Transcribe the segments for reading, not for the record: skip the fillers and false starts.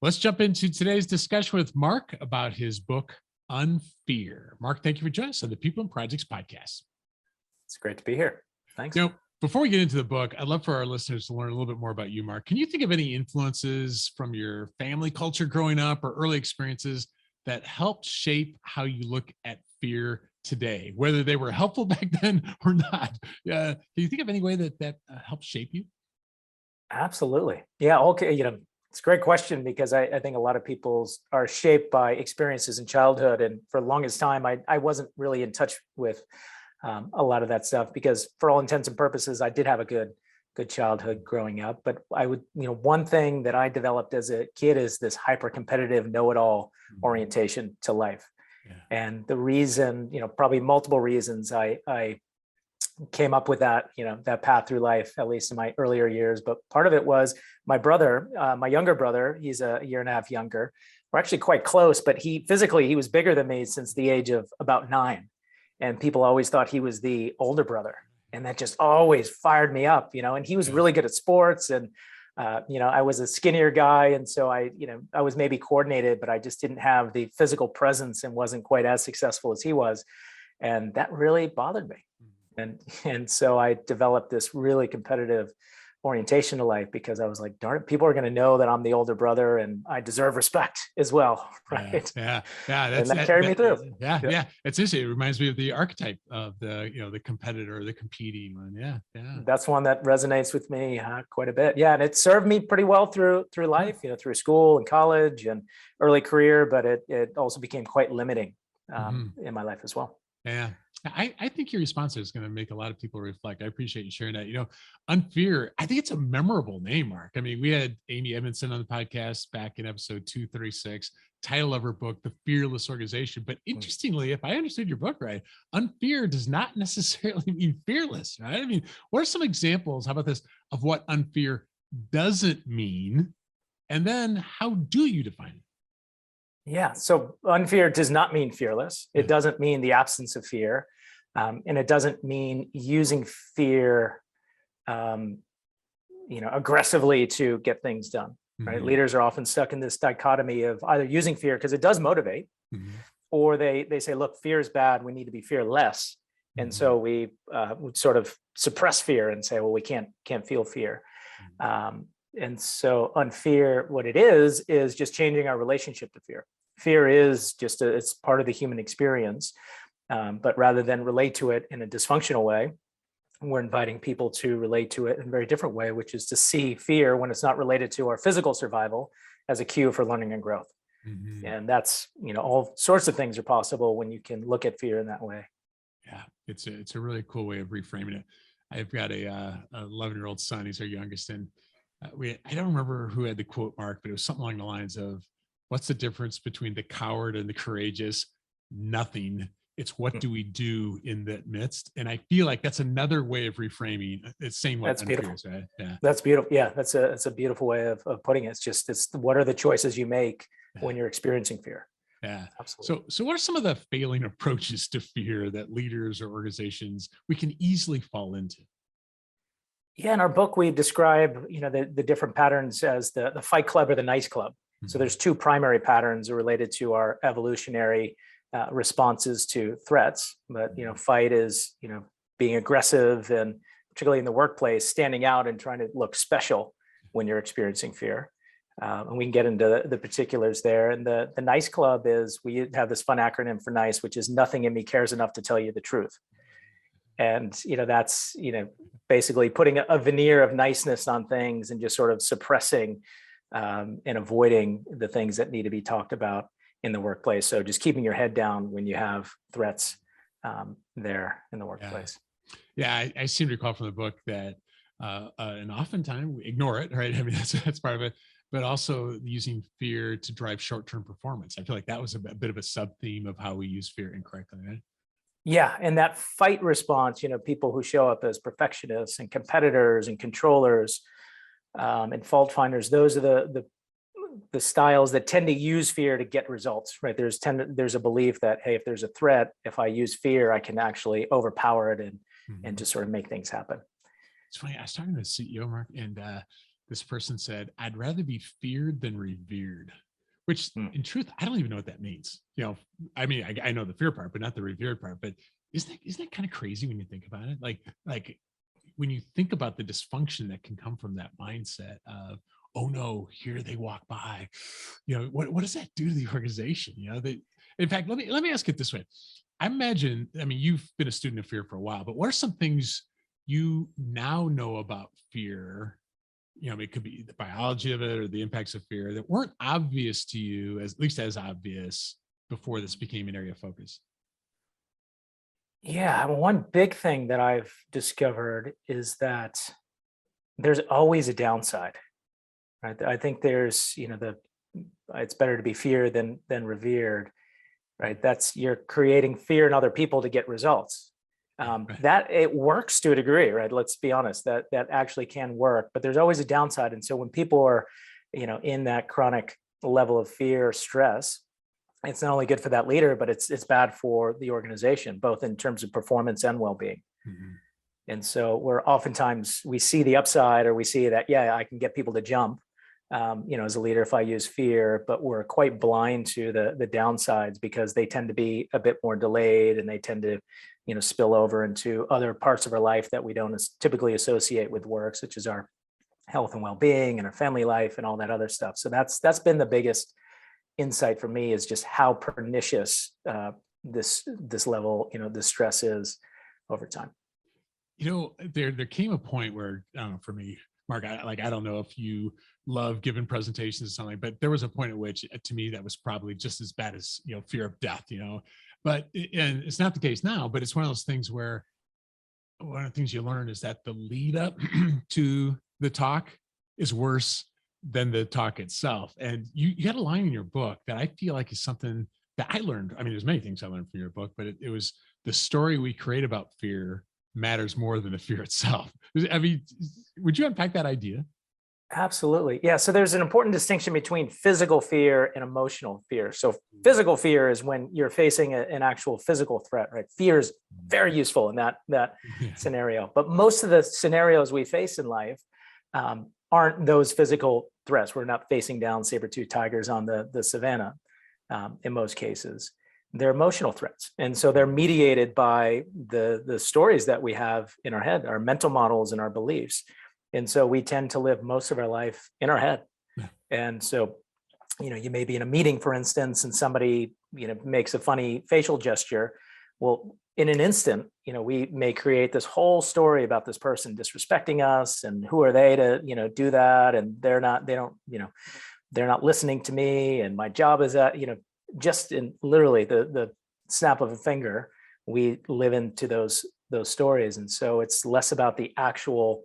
Let's jump into today's discussion with Mark about his book, Unfear. Mark, thank you for joining us on the People and Projects podcast. It's great to be here. Thanks. Now, before we get into the book, I'd love for our listeners to learn a little bit more about you, Mark. Can you think of any influences from your family culture growing up or early experiences that helped shape how you look at fear today, whether they were helpful back then or not? Can you think of any way that helped shape you? Absolutely. Yeah. Okay. It's a great question because I think a lot of people are shaped by experiences in childhood. And for the longest time, I wasn't really in touch with a lot of that stuff because for all intents and purposes, I did have a good childhood growing up. But one thing that I developed as a kid is this hyper competitive know-it-all orientation to life. Yeah. And the reason, probably multiple reasons I came up with that path through life, at least in my earlier years. But part of it was my brother, my younger brother, he's a year and a half younger. We're actually quite close, but he was bigger than me since the age of about 9. And people always thought he was the older brother. And that just always fired me up, and he was really good at sports. And, I was a skinnier guy. And so I was maybe coordinated, but I just didn't have the physical presence and wasn't quite as successful as he was. And that really bothered me. And so I developed this really competitive orientation to life because I was like, darn it, people are going to know that I'm the older brother and I deserve respect as well. Right. Yeah. And that carried me through. Yeah. It's interesting. It reminds me of the archetype of the competitor, the competing one. Yeah. That's one that resonates with me quite a bit. Yeah. And it served me pretty well through life, through school and college and early career, but it also became quite limiting in my life as well. Yeah. I think your response is going to make a lot of people reflect. I appreciate you sharing that. Unfear, I think it's a memorable name, Mark. I mean, we had Amy Edmondson on the podcast back in episode 236, title of her book, The Fearless Organization. But interestingly, if I understood your book right, unfear does not necessarily mean fearless, right? I mean, what are some examples, how about this, of what unfear doesn't mean? And then how do you define it? Yeah. So unfear does not mean fearless. It doesn't mean the absence of fear. And it doesn't mean using fear, aggressively to get things done. Right. Mm-hmm. Leaders are often stuck in this dichotomy of either using fear because it does motivate, or they say, look, fear is bad. We need to be fearless. And so we would sort of suppress fear and say, well, we can't feel fear. And so unfear, what it is just changing our relationship to fear. Fear is just it's part of the human experience. But rather than relate to it in a dysfunctional way, we're inviting people to relate to it in a very different way, which is to see fear when it's not related to our physical survival as a cue for learning and growth. Mm-hmm. And that's, all sorts of things are possible when you can look at fear in that way. Yeah, it's a really cool way of reframing it. I've got a 11-year-old son. He's our youngest, and I don't remember who had the quote, Mark, but it was something along the lines of, what's the difference between the coward and the courageous? Nothing. It's what do we do in that midst? And I feel like that's another way of reframing. It's saying what that's beautiful. Is, right? Yeah. That's beautiful. Yeah, that's a beautiful way of putting it. It's what are the choices you make when you're experiencing fear? Yeah, absolutely. So what are some of the failing approaches to fear that leaders or organizations we can easily fall into? Yeah, in our book, we describe, the different patterns as the fight club or the nice club. Mm-hmm. So there's 2 primary patterns related to our evolutionary responses to threats. But, fight is, being aggressive and particularly in the workplace, standing out and trying to look special when you're experiencing fear. And we can get into the particulars there. And the nice club is, we have this fun acronym for NICE, which is nothing in me cares enough to tell you the truth. And, that's, basically putting a veneer of niceness on things and just sort of suppressing and avoiding the things that need to be talked about in the workplace. So just keeping your head down when you have threats there in the workplace. Yeah, I seem to recall from the book that, and oftentimes we ignore it, right? I mean, that's part of it, but also using fear to drive short-term performance. I feel like that was a bit of a sub-theme of how we use fear incorrectly, right? Yeah, and that fight response, people who show up as perfectionists and competitors and controllers and fault finders, those are the styles that tend to use fear to get results, right? There's a belief that, hey, if there's a threat, if I use fear, I can actually overpower it and just sort of make things happen. It's funny. I started as CEO, Mark, and this person said, "I'd rather be feared than revered," which Hmm. in truth, I don't even know what that means. I mean, I know the fear part, but not the revered part. But isn't that kind of crazy when you think about it? Like when you think about the dysfunction that can come from that mindset of, oh no, here they walk by. What does that do to the organization? In fact, let me ask it this way. I mean, you've been a student of fear for a while, but what are some things you now know about fear? It could be the biology of it or the impacts of fear that weren't obvious to you, at least as obvious before this became an area of focus. Yeah, one big thing that I've discovered is that there's always a downside, right? I think there's, it's better to be feared than revered, right? That's you're creating fear in other people to get results. Right. That it works to a degree, right? Let's be honest, that actually can work, but there's always a downside. And so when people are, in that chronic level of fear or stress, it's not only good for that leader, but it's bad for the organization, both in terms of performance and well-being. Mhm. And so we're oftentimes we see the upside, or we see that, yeah, I can get people to jump, as a leader if I use fear, but we're quite blind to the downsides because they tend to be a bit more delayed, and they tend to, spill over into other parts of our life that we don't typically associate with work, such as our health and well-being and our family life and all that other stuff. So that's been the biggest insight for me, is just how pernicious this level, the stress is over time. There came a point where, I don't know, for me, Mark, I don't know if you love giving presentations or something, but there was a point at which, to me, that was probably just as bad as, fear of death, and it's not the case now, but it's one of those things where one of the things you learn is that the lead up to the talk is worse than the talk itself. And you had a line in your book that I feel like is something that I learned. I mean, there's many things I learned from your book, but it was the story we create about fear matters more than the fear itself. I mean, would you unpack that idea? Absolutely. Yeah. So there's an important distinction between physical fear and emotional fear. So physical fear is when you're facing an actual physical threat, right? Fear is very useful in that Yeah. scenario. But most of the scenarios we face in life aren't those physical threats. We're not facing down saber-toothed tigers on the savannah in most cases. They're emotional threats. And so they're mediated by the stories that we have in our head, our mental models and our beliefs. And so we tend to live most of our life in our head. Yeah. And so, you may be in a meeting, for instance, and somebody, makes a funny facial gesture. Well, in an instant, we may create this whole story about this person disrespecting us, and who are they to, do that? And they're not listening to me. And my job is that, just in literally the snap of a finger, we live into those stories. And so it's less about the actual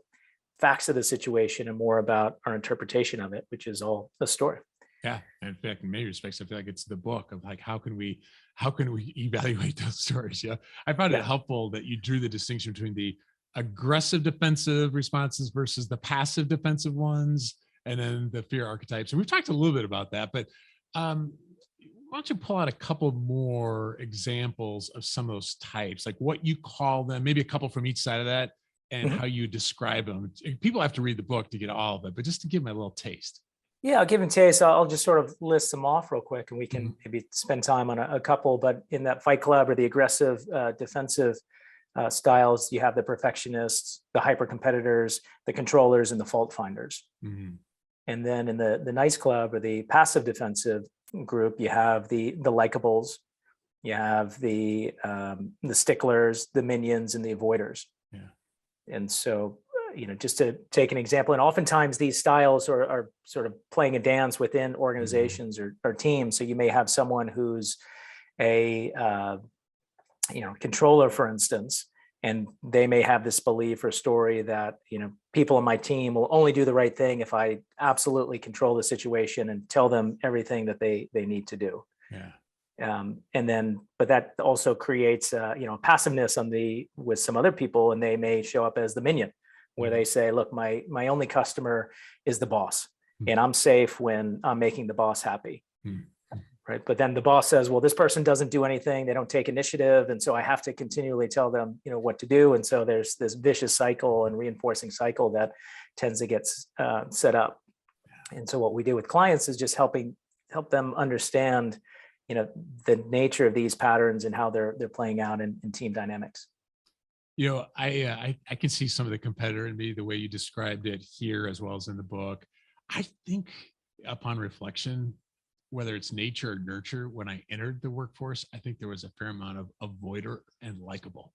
facts of the situation and more about our interpretation of it, which is all a story. Yeah. In fact, in many respects, I feel like it's the book of like, how can we evaluate those stories? Yeah. I found it Yeah. helpful that you drew the distinction between the aggressive defensive responses versus the passive defensive ones, and then the fear archetypes. And we've talked a little bit about that, but why don't you pull out a couple more examples of some of those types, like what you call them, maybe a couple from each side of that, and Mhm. how you describe them. People have to read the book to get all of it, but just to give them a little taste. Yeah, I'll give and taste. I'll just sort of list them off real quick, and we can Mhm. maybe spend time on a couple. But in that Fight Club, or the aggressive, defensive styles, you have the perfectionists, the hyper competitors, the controllers, and the fault finders. Mhm. And then in the Nice Club, or the passive defensive group, you have the likables, you have the sticklers, the minions, and the avoiders. Yeah. And so, just to take an example, and oftentimes these styles are sort of playing a dance within Mhm. organizations or teams. So you may have someone who's a controller, for instance, and they may have this belief or story that, people on my team will only do the right thing if I absolutely control the situation and tell them everything that they need to do. Yeah. But that also creates, passiveness with some other people, and they may show up as the minion, where Yeah. they say, look, my only customer is the boss, Mhm. and I'm safe when I'm making the boss happy. Mhm. Right. But then the boss says, well, this person doesn't do anything. They don't take initiative. And so I have to continually tell them, what to do. And so there's this vicious cycle and reinforcing cycle that tends to get set up. And so what we do with clients is just help them understand, the nature of these patterns and how they're playing out in team dynamics. I can see some of the competitor in me, the way you described it here as well as in the book. I think upon reflection, whether it's nature or nurture, when I entered the workforce, I think there was a fair amount of avoider and likable.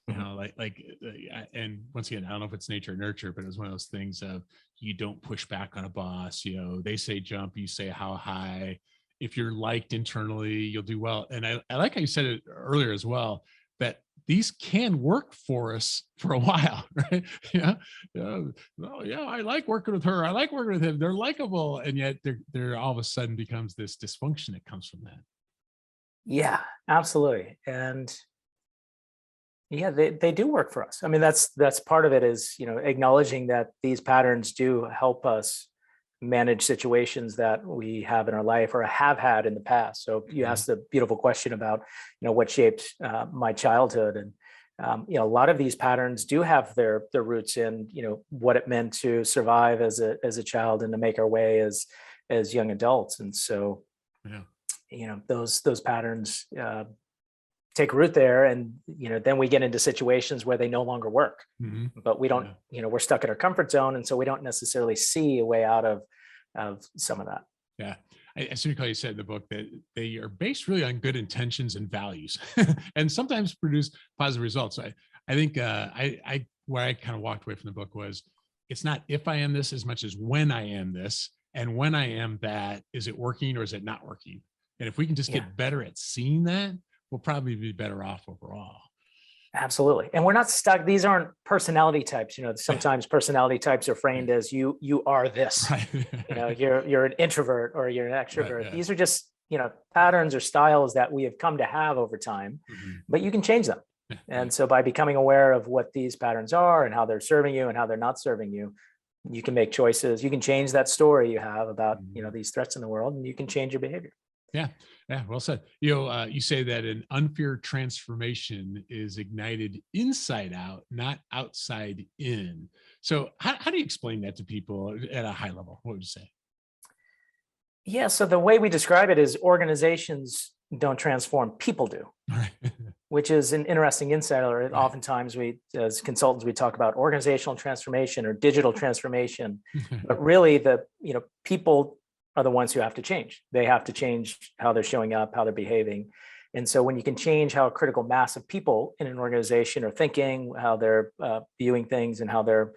And once again, I don't know if it's nature or nurture, but it was one of those things of, you don't push back on a boss. They say jump, you say how high. If you're liked internally, you'll do well. And I like how you said it earlier as well, that these can work for us for a while, right? Oh yeah, I like working with her. I like working with him. They're likable, and yet there all of a sudden becomes this dysfunction that comes from that. Yeah, absolutely. And yeah, they do work for us. I mean, that's part of it, is, acknowledging that these patterns do help us manage situations that we have in our life or have had in the past. So you asked a beautiful question about, what shaped my childhood. And, a lot of these patterns do have their roots in, what it meant to survive as a child and to make our way as young adults. And so, those patterns take root there, and then we get into situations where they no longer work. But we don't, we're stuck in our comfort zone, and so we don't necessarily see a way out of some of that. Yeah, I seem to recall you said in the book that they are based really on good intentions and values, and sometimes produce positive results. So I think where I kind of walked away from the book was, it's not if I am this as much as when I am this, and when I am that, is it working or is it not working? And if we can just get better at seeing that, we'll probably be better off overall. Absolutely. And we're not stuck. These aren't personality types. Sometimes personality types are framed as you are this, Right. you're an introvert or you're an extrovert. Right, yeah. These are just, patterns or styles that we have come to have over time, but you can change them. And so by becoming aware of what these patterns are and how they're serving you and how they're not serving you, you can make choices. You can change that story you have about, these threats in the world, and you can change your behavior. Yeah. Well said. You say that an unfair transformation is ignited inside out, not outside in. So how do you explain that to people at a high level? What would you say? Yeah. So the way we describe it is, organizations don't transform, people do. Right. Which is an interesting insight. Or oftentimes we, as consultants, we talk about organizational transformation or digital transformation, but really people are the ones who have to change. They have to change how they're showing up, how they're behaving. And so when you can change how a critical mass of people in an organization are thinking, how they're viewing things, and how they're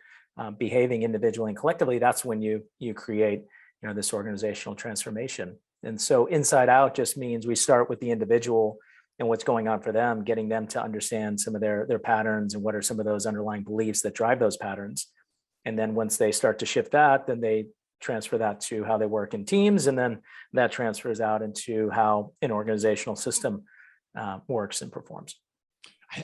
behaving individually and collectively, that's when you create, this organizational transformation. And so inside out just means we start with the individual and what's going on for them, getting them to understand some of their patterns and what are some of those underlying beliefs that drive those patterns. And then once they start to shift that, then they transfer that to how they work in teams, and then that transfers out into how an organizational system works and performs.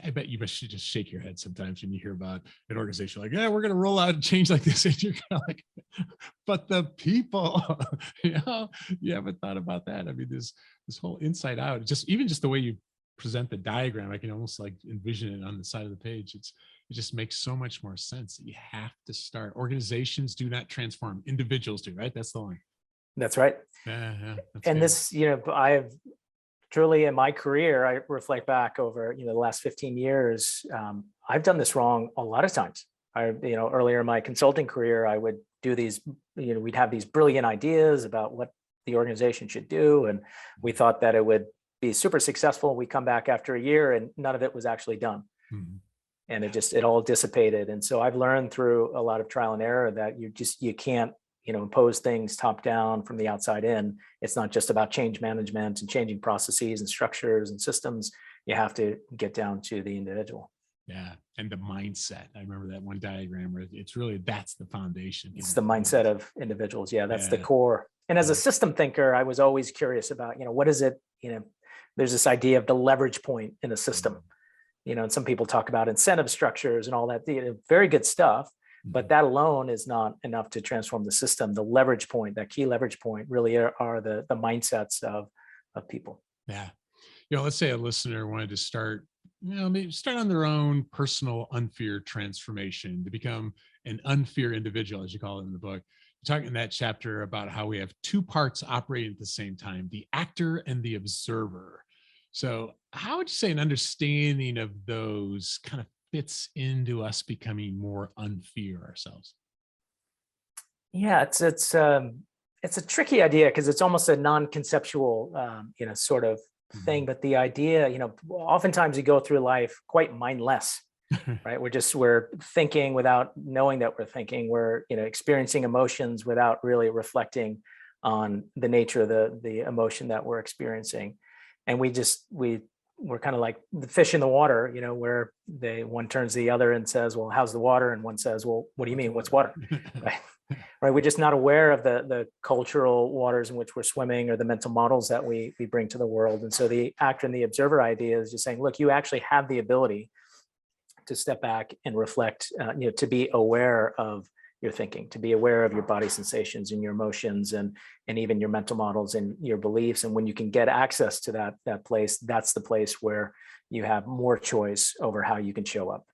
I bet you should just shake your head sometimes when you hear about an organization like, yeah, we're going to roll out a change like this, and you're kind of like, but the people, you haven't thought about that. I mean, this whole inside out, even just the way you present the diagram, I can almost like envision it on the side of the page. It just makes so much more sense that you have to start. Organizations do not transform, individuals do, right? That's the line. That's right. Yeah. And this, I've truly, in my career, I reflect back over, the last 15 years, I've done this wrong a lot of times. Earlier in my consulting career, I would do these, we'd have these brilliant ideas about what the organization should do. And we thought that it would be super successful. We come back after a year and none of it was actually done. And it all dissipated. And so I've learned through a lot of trial and error that you can't, impose things top down from the outside in. It's not just about change management and changing processes and structures and systems. You have to get down to the individual. Yeah. And the mindset. I remember that one diagram where that's the foundation. It's the mindset of individuals. Yeah, that's the core. And as a system thinker, I was always curious about, what is it, there's this idea of the leverage point in a system. And some people talk about incentive structures and all that, very good stuff, but that alone is not enough to transform the system. The leverage point, that key leverage point, really are the mindsets of people. Yeah. Let's say a listener wanted to start, maybe start on their own personal unfear transformation to become an unfear individual, as you call it in the book. You're talking in that chapter about how we have two parts operating at the same time, the actor and the observer. So how would you say an understanding of those kind of fits into us becoming more unfear ourselves? Yeah, it's a tricky idea because it's almost a non-conceptual, sort of thing. Mhm. But the idea, oftentimes we go through life quite mindless, right? We're thinking without knowing that we're thinking. We're experiencing emotions without really reflecting on the nature of the emotion that we're experiencing, and we're kind of like the fish in the water, where one turns to the other and says, "Well, how's the water?" And one says, "Well, what do you What's mean? What's water? water?" Right? Right. We're just not aware of the cultural waters in which we're swimming or the mental models that we bring to the world. And so the actor and the observer idea is just saying, look, you actually have the ability to step back and reflect, to be aware of your thinking, to be aware of your body sensations and your emotions and even your mental models and your beliefs. And when you can get access to that place, that's the place where you have more choice over how you can show up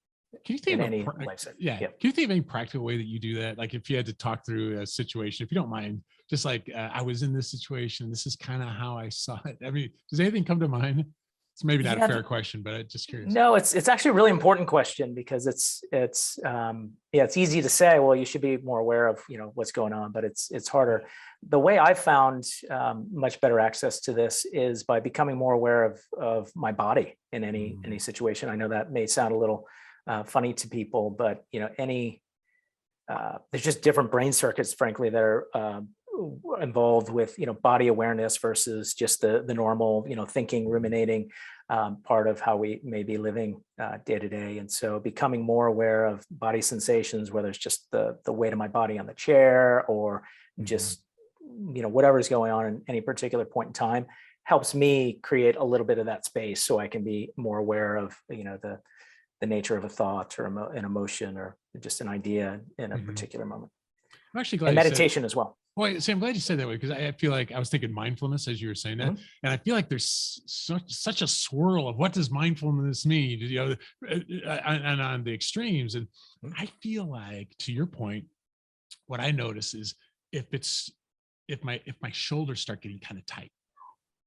Can you think in of a any life setting. yeah? Yeah. Can you think of any practical way that you do that? Like if you had to talk through a situation, if you don't mind, just like I was in this situation, this is kind of how I saw it. I mean, does anything come to mind? It's maybe not a Yeah, fair question, but I'm just curious. no, it's actually a really important question because it's easy to say, well, you should be more aware of what's going on, but it's harder. The way I found much better access to this is by becoming more aware of my body in any situation. I know that may sound a little funny to people, but there's just different brain circuits, frankly, that are involved with body awareness versus just the normal thinking, ruminating part of how we may be living day to day. And so becoming more aware of body sensations, whether it's just the weight of my body on the chair or just whatever is going on in any particular point in time, helps me create a little bit of that space so I can be more aware of the nature of a thought or an emotion or just an idea in a Mhm. particular moment. I'm actually glad And you said. meditation as well. Well, see, I'm glad you said that way because I feel like I was thinking mindfulness as you were saying that, Mhm. and I feel like there's such a swirl of what does mindfulness mean, and on the extremes. And Mhm. I feel like, to your point, what I notice is if it's if my shoulders start getting kind of tight,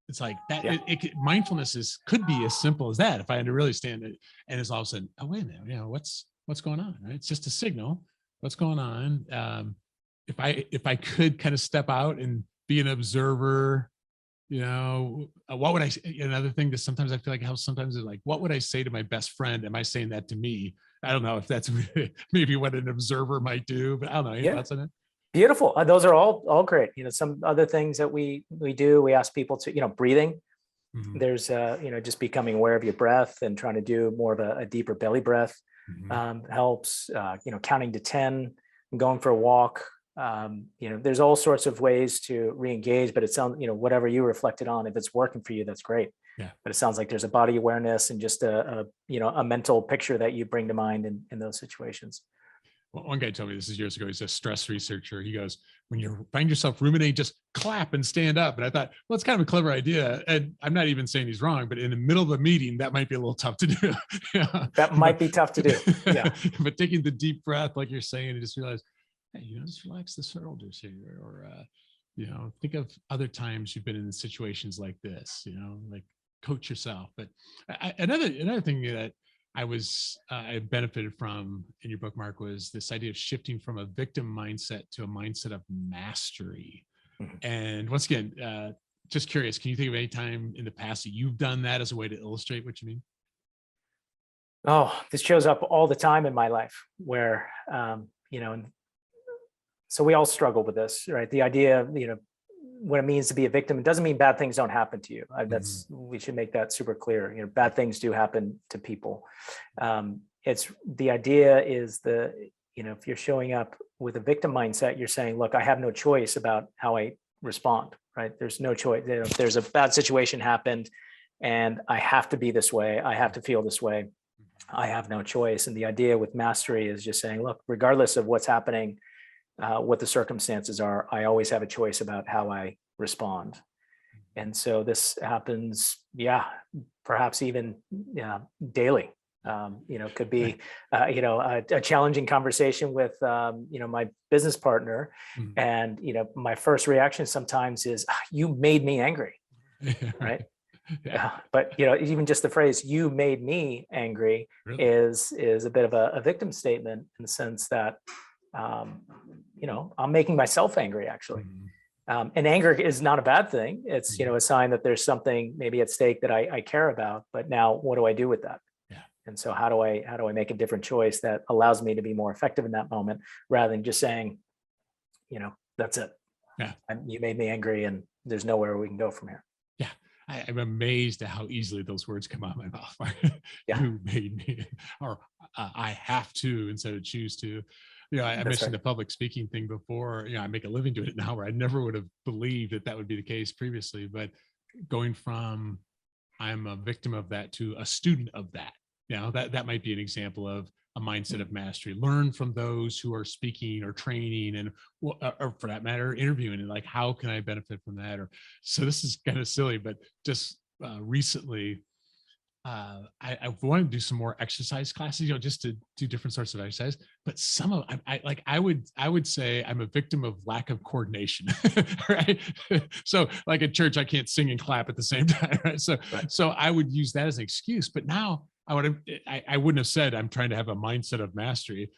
it's like that. Yeah. Mindfulness could be as simple as that if I had to really stand it, and it's all of a sudden, oh wait a minute, what's going on? Right? It's just a signal. What's going on? If I could kind of step out and be an observer, what would I? Another thing that sometimes I feel like helps sometimes is like, what would I say to my best friend? Am I saying that to me? I don't know if that's maybe what an observer might do, but I don't know. Any Yeah. thoughts on it? Beautiful. Those are all great. Some other things that we do, we ask people to, breathing. Mhm, There's, just becoming aware of your breath and trying to do more of a deeper belly breath mhm. helps, counting to 10, going for a walk. There's all sorts of ways to re-engage, but it sounds, whatever you reflected on, if it's working for you, that's great. Yeah. But it sounds like there's a body awareness and just a mental picture that you bring to mind in those situations. Well, one guy told me this is years ago. He's a stress researcher. He goes, when you find yourself ruminating, just clap and stand up. And I thought, well, it's kind of a clever idea. And I'm not even saying he's wrong, but in the middle of a meeting, that might be a little tough to do. Yeah. That might be tough to do. Yeah. But taking the deep breath, like you're saying, and just realize, hey, just relax the shoulders here. Or, think of other times you've been in situations like this, like coach yourself. But another thing that I benefited from in your book, Mark, was this idea of shifting from a victim mindset to a mindset of mastery. Mhm. And once again, just curious, can you think of any time in the past that you've done that as a way to illustrate what you mean? Oh, this shows up all the time in my life where, and so we all struggle with this, right? The idea, what it means to be a victim, it doesn't mean bad things don't happen to you. Mhm. We should make that super clear. Bad things do happen to people. It's the idea is if you're showing up with a victim mindset, you're saying, look, I have no choice about how I respond, right? There's no choice. If there's a bad situation happened and I have to be this way, I have to feel this way, I have no choice. And the idea with mastery is just saying, look, regardless of what's happening, what the circumstances are, I always have a choice about how I respond. And so this happens, perhaps even daily. Could be, a challenging conversation with, my business partner. Mhm. And, my first reaction sometimes is, "Ah, you made me angry." Yeah, Right. Yeah, But, even just the phrase, "you made me angry," really. is a bit of a victim statement in the sense that, I'm making myself angry, actually. Mhm. And anger is not a bad thing. It's, Mhm. a sign that there's something maybe at stake that I care about. But now what do I do with that? Yeah. And so how do I make a different choice that allows me to be more effective in that moment rather than just saying, that's it. Yeah. You made me angry and there's nowhere we can go from here. Yeah. I'm amazed at how easily those words come out of my mouth. Yeah, You made me, or I have to instead of choose to. I that's mentioned right. the public speaking thing before. I make a living doing it now, where I never would have believed that that would be the case previously. But going from I'm a victim of that to a student of that, that might be an example of a mindset of mastery. Learn from those who are speaking or training, and or for that matter, interviewing, and like, how can I benefit from that? Or so this is kind of silly, but just recently, I want to do some more exercise classes, just to do different sorts of exercise. But some of I would say I'm a victim of lack of coordination, right? So like at church, I can't sing and clap at the same time, right? So Right. so I would use that as an excuse. But now I wouldn't have said I'm trying to have a mindset of mastery.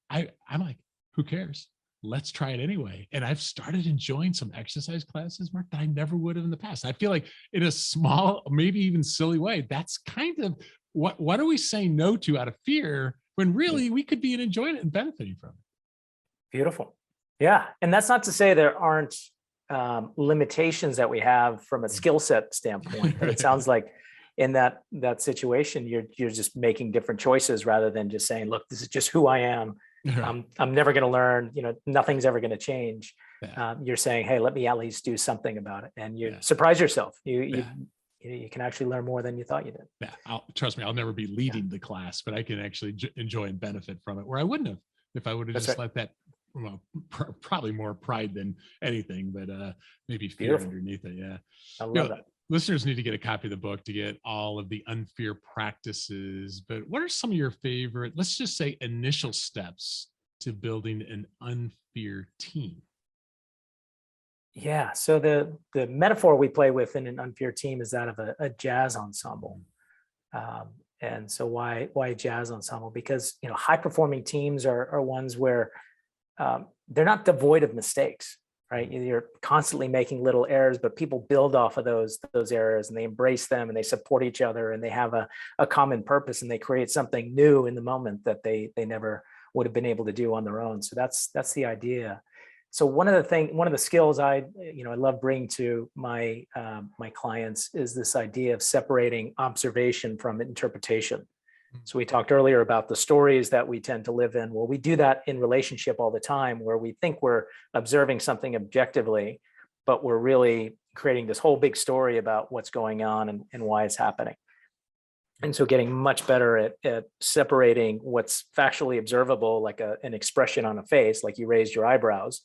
I'm like, who cares? Let's try it anyway. And I've started enjoying some exercise classes, Mark, that I never would have in the past. I feel like in a small, maybe even silly way, that's kind of what are we saying no to out of fear when Mm. really we could be enjoying it and benefiting from Beautiful. Yeah. And that's not to say there aren't limitations that we have from a it. skill set standpoint, but it Right. sounds like in that situation, you're just making different choices rather than just saying, look, this is just who I am. Right. I'm never going to learn, nothing's ever going to change. Yeah. You're saying, hey, let me at least do something about it. And you Yeah. surprise yourself. Yeah. You can actually learn more than you thought you did. Yeah. Trust me, I'll never be leading the class, but I can actually enjoy and benefit from it where I wouldn't have if I would have That's just right. let that, well, probably more pride than anything, but maybe fear Beautiful. underneath it. Yeah. I you love know, that. Listeners need to get a copy of the book to get all of the unfair practices. But what are some of your favorite, let's just say, initial steps to building an unfair team? Yeah. So the metaphor we play with in an unfair team is that of a jazz ensemble. Um, and so why jazz ensemble? Because high performing teams are ones where they're not devoid of mistakes, right? You're constantly making little errors, but people build off of those errors and they embrace them and they support each other and they have a common purpose and they create something new in the moment that they never would have been able to do on their own. So that's the idea. So one of the skills I love bringing to my clients is this idea of separating observation from interpretation. So we talked earlier about the stories that we tend to live in. Well, we do that in relationship all the time, where we think we're observing something objectively, but we're really creating this whole big story about what's going on and why it's happening. And so getting much better at separating what's factually observable, like an expression on a face, like you raised your eyebrows,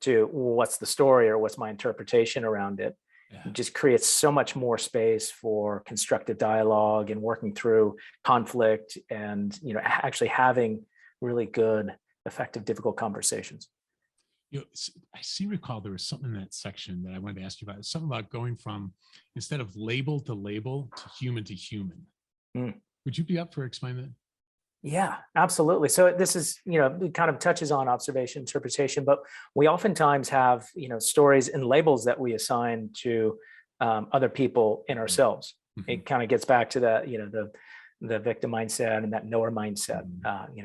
to what's the story or what's my interpretation around it. Yeah. It just creates so much more space for constructive dialogue and working through conflict and actually having really good, effective, difficult conversations. I seem to recall there was something in that section that I wanted to ask you about. It's something about going from instead of label to human to human. Mm. Would you be up for explaining that? Yeah, absolutely. So this is, it kind of touches on observation, interpretation, but we oftentimes have, stories and labels that we assign to other people and ourselves. Mm-hmm. It kind of gets back to that, the victim mindset and that knower mindset,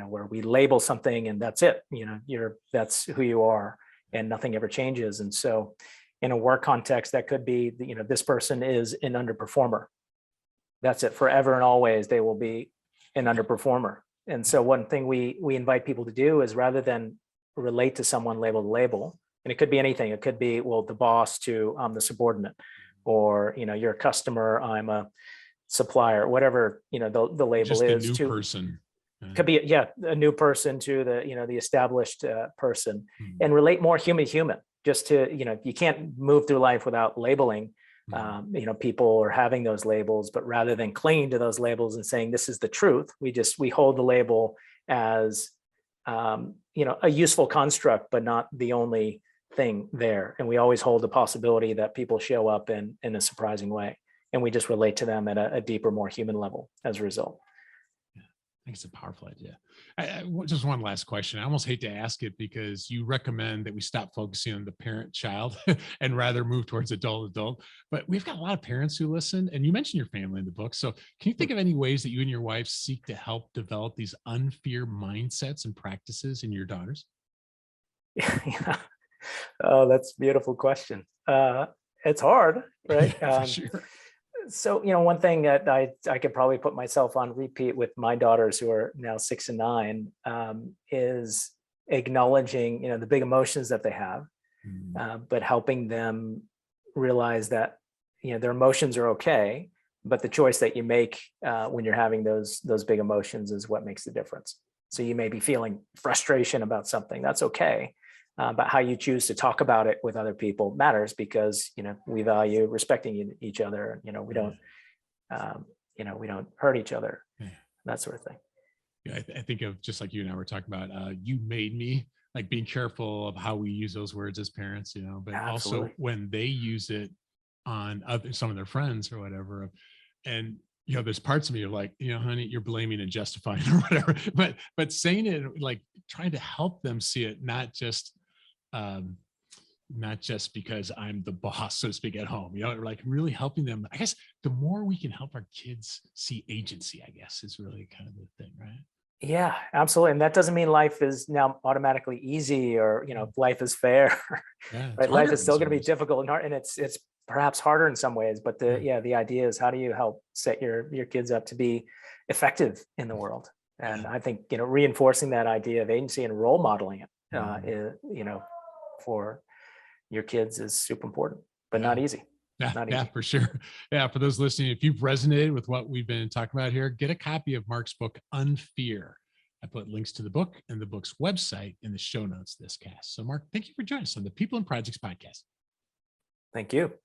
where we label something and that's it. That's who you are, and nothing ever changes. And so, in a work context, that could be, this person is an underperformer. That's it, forever and always. They will be an underperformer. And so one thing we invite people to do is, rather than relate to someone label to label, and it could be anything. It could be, well, the boss to the subordinate, or you're a customer, I'm a supplier, whatever the label Just the is. new To person. could be a new person to the established person, Hmm. and relate more human to human. Just to you can't move through life without labeling, Mhm. People are having those labels, but rather than clinging to those labels and saying this is the truth, we hold the label as a useful construct, but not the only thing there. And we always hold the possibility that people show up in a surprising way, and we just relate to them at a deeper, more human level as a result. I think it's a powerful idea. Just one last question. I almost hate to ask it because you recommend that we stop focusing on the parent-child and rather move towards adult-adult. But we've got a lot of parents who listen, and you mentioned your family in the book. So can you think of any ways that you and your wife seek to help develop these unfear mindsets and practices in your daughters? Yeah. Oh, that's a beautiful question. It's hard, right? Yeah, for sure. So, one thing that I could probably put myself on repeat with my daughters, who are now 6 and 9, is acknowledging, the big emotions that they have, Mm, but helping them realize that, their emotions are okay, but the choice that you make when you're having those big emotions is what makes the difference. So you may be feeling frustration about something. That's okay. But how you choose to talk about it with other people matters, because we value respecting each other. yeah, We don't hurt each other, yeah. that sort of thing. Yeah, I think of just like you and I were talking about, you made me, like being careful of how we use those words as parents, but also Absolutely. when they use it on some of their friends or whatever. And, there's parts of me are like, honey, you're blaming and justifying or whatever, but saying it, like trying to help them see it, um, not just because I'm the boss, so to speak, at home, like really helping them. I guess the more we can help our kids see agency, I guess, is really kind of the thing, right? Yeah, absolutely. And that doesn't mean life is now automatically easy, or life is fair. Yeah, it's Right? Life harder is in still going some to be ways. difficult and hard, and it's perhaps harder in some ways. But Yeah. the idea is, how do you help set your kids up to be effective in the world? Yeah. And I think reinforcing that idea of agency and role modeling it, Mhm. for your kids is super important, but Yeah. not easy. Yeah. Not Yeah, easy. for sure. Yeah. For those listening, if you've resonated with what we've been talking about here, get a copy of Mark's book, Unfear. I put links to the book and the book's website in the show notes of this cast. So, Mark, thank you for joining us on the People and Projects podcast. Thank you.